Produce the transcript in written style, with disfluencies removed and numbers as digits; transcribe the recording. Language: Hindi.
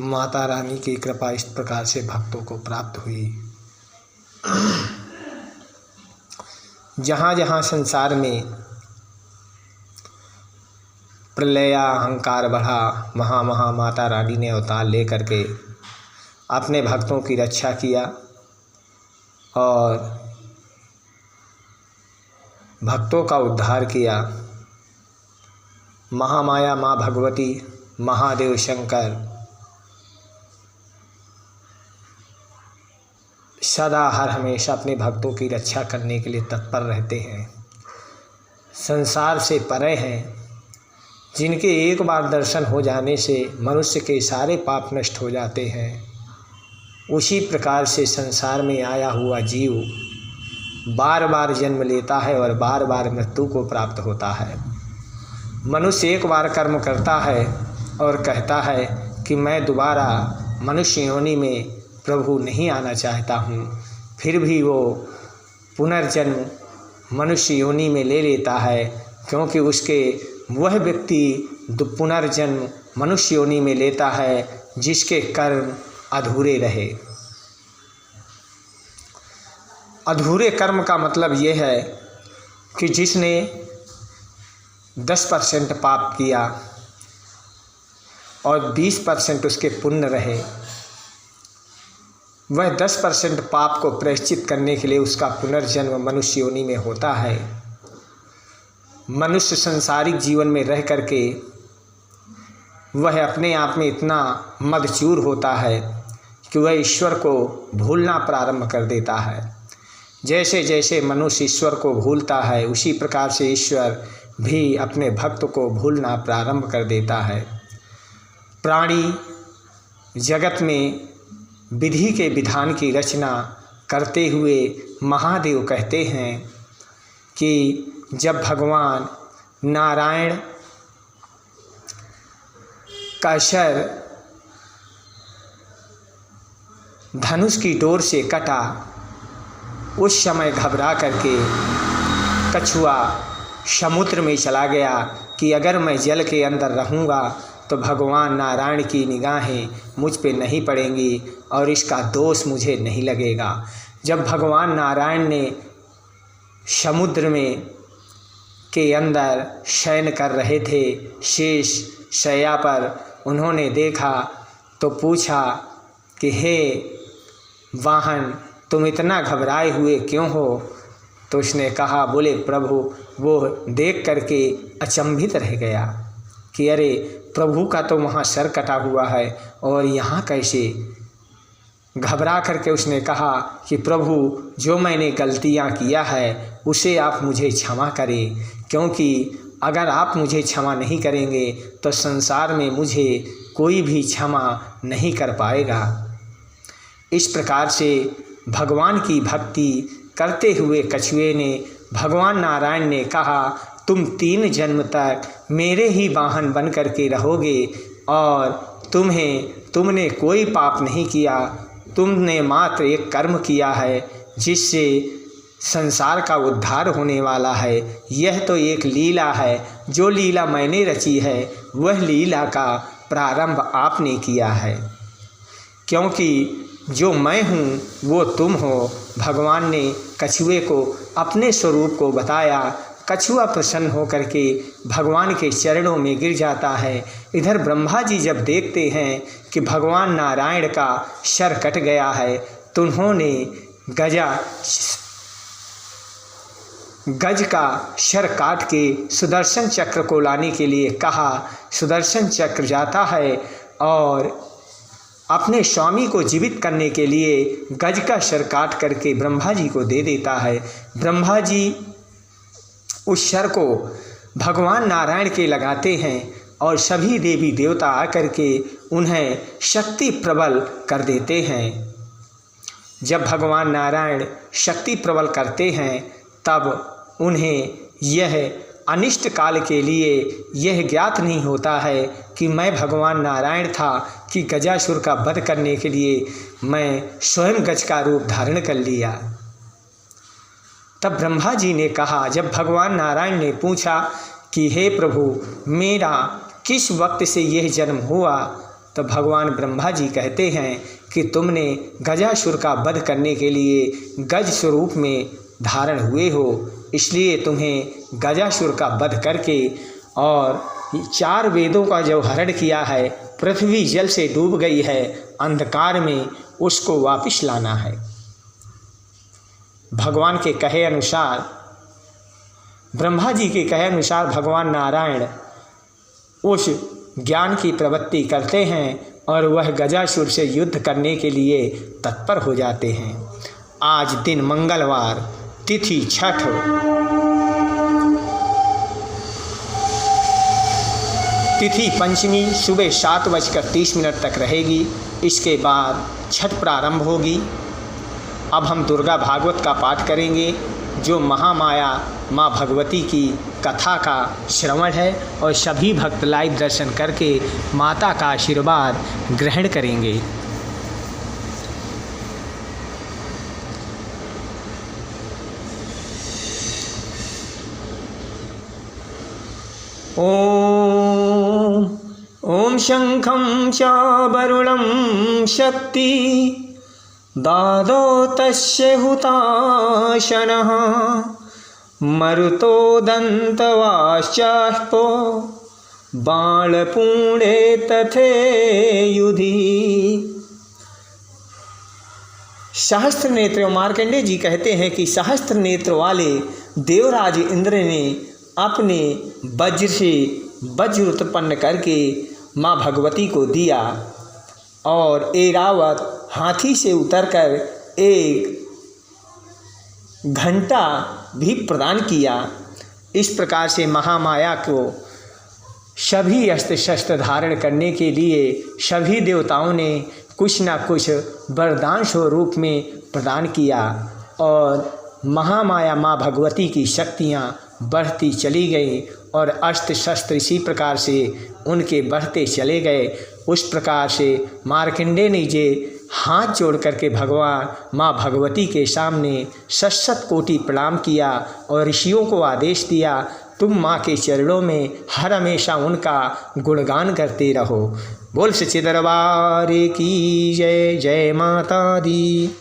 माता रानी की कृपा इस प्रकार से भक्तों को प्राप्त हुई। जहाँ जहाँ संसार में प्रलय अहंकार बढ़ा, वहाँ वहाँ माता रानी ने अवतार ले करके अपने भक्तों की रक्षा किया और भक्तों का उद्धार किया। महामाया माँ भगवती, महादेव शंकर सदा हर हमेशा अपने भक्तों की रक्षा करने के लिए तत्पर रहते हैं। संसार से परे हैं, जिनके एक बार दर्शन हो जाने से मनुष्य के सारे पाप नष्ट हो जाते हैं। उसी प्रकार से संसार में आया हुआ जीव बार बार जन्म लेता है और बार बार मृत्यु को प्राप्त होता है। मनुष्य एक बार कर्म करता है और कहता है कि मैं दोबारा मनुष्य योनि में प्रभु नहीं आना चाहता हूँ, फिर भी वो पुनर्जन्म मनुष्य योनि में ले लेता है, क्योंकि उसके वह व्यक्ति पुनर्जन्म मनुष्य योनि में लेता है जिसके कर्म अधूरे रहे। अधूरे कर्म का मतलब ये है कि जिसने 10% पाप किया और 20% उसके पुण्य रहे, वह 10% पाप को प्रायश्चित करने के लिए उसका पुनर्जन्म मनुष्य योनि में होता है। मनुष्य संसारिक जीवन में रह करके वह अपने आप में इतना मदचूर होता है कि वह ईश्वर को भूलना प्रारंभ कर देता है। जैसे जैसे मनुष्य ईश्वर को भूलता है, उसी प्रकार से ईश्वर भी अपने भक्त को भूलना प्रारंभ कर देता है। प्राणी जगत में विधि के विधान की रचना करते हुए महादेव कहते हैं कि जब भगवान नारायण का शर धनुष की डोर से कटा, उस समय घबरा करके कछुआ समुद्र में चला गया कि अगर मैं जल के अंदर रहूँगा तो भगवान नारायण की निगाहें मुझ पे नहीं पड़ेंगी और इसका दोष मुझे नहीं लगेगा। जब भगवान नारायण ने समुद्र में के अंदर शयन कर रहे थे, शेष शैया पर, उन्होंने देखा तो पूछा कि हे वाहन, तुम इतना घबराए हुए क्यों हो? तो उसने कहा, बोले प्रभु, वो देख करके अचंभित रह गया कि अरे प्रभु का तो वहाँ सर कटा हुआ है और यहाँ कैसे? घबरा करके उसने कहा कि प्रभु, जो मैंने गलतियाँ किया है उसे आप मुझे क्षमा करें, क्योंकि अगर आप मुझे क्षमा नहीं करेंगे तो संसार में मुझे कोई भी क्षमा नहीं कर पाएगा। इस प्रकार से भगवान की भक्ति करते हुए कछुए ने, भगवान नारायण ने कहा, तुम 3 जन्म तक मेरे ही वाहन बन करके रहोगे और तुमने कोई पाप नहीं किया, तुमने मात्र एक कर्म किया है जिससे संसार का उद्धार होने वाला है। यह तो एक लीला है, जो लीला मैंने रची है वह लीला का प्रारंभ आपने किया है, क्योंकि जो मैं हूँ वो तुम हो। भगवान ने कछुए को अपने स्वरूप को बताया। कछुआ प्रसन्न होकर के भगवान के चरणों में गिर जाता है। इधर ब्रह्मा जी जब देखते हैं कि भगवान नारायण का सर कट गया है तो उन्होंने गज का सर काट के सुदर्शन चक्र को लाने के लिए कहा। सुदर्शन चक्र जाता है और अपने स्वामी को जीवित करने के लिए गज का सर काट करके ब्रह्मा जी को दे देता है। ब्रह्मा जी उस सर को भगवान नारायण के लगाते हैं और सभी देवी देवता आकर के उन्हें शक्ति प्रबल कर देते हैं। जब भगवान नारायण शक्ति प्रबल करते हैं तब उन्हें यह अनिष्ट काल के लिए यह ज्ञात नहीं होता है कि मैं भगवान नारायण था कि गजासुर का वध करने के लिए मैं स्वयं गज का रूप धारण कर लिया। तब ब्रह्मा जी ने कहा, जब भगवान नारायण ने पूछा कि हे प्रभु, मेरा किस वक्त से यह जन्म हुआ, तो भगवान ब्रह्मा जी कहते हैं कि तुमने गजासुर का वध करने के लिए गज स्वरूप में धारण हुए हो, इसलिए तुम्हें गजासुर का वध करके और 4 वेदों का जो हरण किया है, पृथ्वी जल से डूब गई है अंधकार में, उसको वापस लाना है। भगवान के कहे अनुसार, ब्रह्मा जी के कहे अनुसार भगवान नारायण उस ज्ञान की प्रवृत्ति करते हैं और वह गजासुर से युद्ध करने के लिए तत्पर हो जाते हैं। आज दिन मंगलवार, तिथि छठ, तिथि पंचमी सुबह 7:30 तक रहेगी। इसके बाद छठ प्रारंभ होगी। अब हम दुर्गा भागवत का पाठ करेंगे, जो महामाया माँ भगवती की कथा का श्रवण है, और सभी भक्त लाइव दर्शन करके माता का आशीर्वाद ग्रहण करेंगे। ओम शंखं च वरुणं शक्ति दादो तस्य हुताशनः मरुतो दन्तवाश्चाष्पो बाणपूणे तथे युधि। सहस्त्र नेत्र, मार्कंडेय जी कहते हैं कि सहस्त्र नेत्र वाले देवराज इंद्र ने अपने वज्र से वज्र उत्पन्न करके माँ भगवती को दिया, और ऐरावत हाथी से उतरकर एक घंटा भी प्रदान किया। इस प्रकार से महामाया को सभी अस्त्र शस्त्र धारण करने के लिए सभी देवताओं ने कुछ न कुछ वरदान स्वरूप में प्रदान किया, और महामाया माँ भगवती की शक्तियाँ बढ़ती चली गई और अस्त्र शस्त्र इसी प्रकार से उनके बढ़ते चले गए। उस प्रकार से मार्कंडेय ने जे हाथ जोड़ करके भगवान माँ भगवती के सामने शत कोटि प्रणाम किया और ऋषियों को आदेश दिया, तुम माँ के चरणों में हर हमेशा उनका गुणगान करते रहो। बोल सच्चे दरबार की जय। जय माता दी।